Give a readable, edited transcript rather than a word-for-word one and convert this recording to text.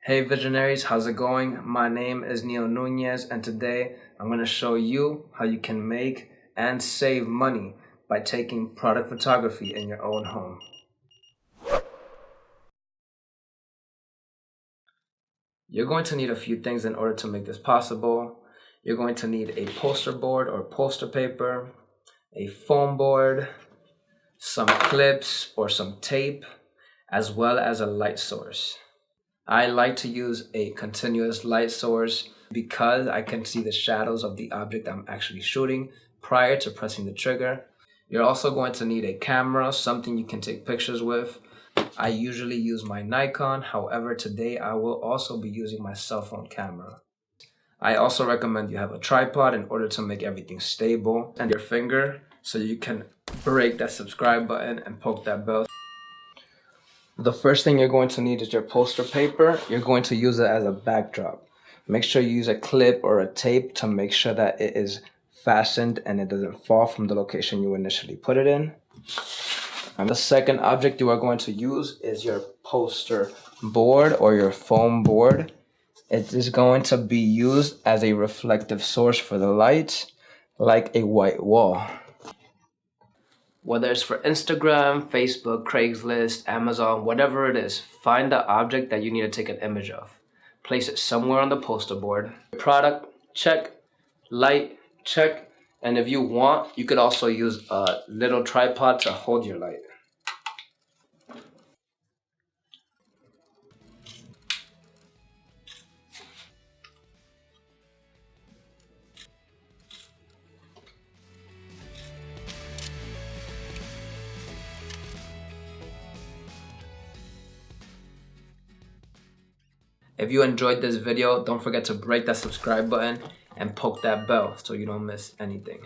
Hey visionaries, how's it going? My name is Neil Nunez, and today I'm going to show you how you can make and save money by taking product photography in your own home. You're going to need a few things in order to make this possible. You're going to need a poster board or poster paper, a foam board, some clips or some tape, as well as a light source. I like to use a continuous light source because I can see the shadows of the object I'm actually shooting prior to pressing the trigger. You're also going to need a camera, something you can take pictures with. I usually use my Nikon, however today I will also be using my cell phone camera. I also recommend you have a tripod in order to make everything stable, and your finger so you can break that subscribe button and poke that bell. The first thing you're going to need is your poster paper. You're going to use it as a backdrop. Make sure you use a clip or a tape to make sure that it is fastened and it doesn't fall from the location you initially put it in. And the second object you are going to use is your poster board or your foam board. It is going to be used as a reflective source for the light, like a white wall. Whether it's for Instagram, Facebook, Craigslist, Amazon, whatever it is, find the object that you need to take an image of. Place it somewhere on the poster board. Product, check. Light, check. And if you want, you could also use a little tripod to hold your light. If you enjoyed this video, don't forget to break that subscribe button and poke that bell so you don't miss anything.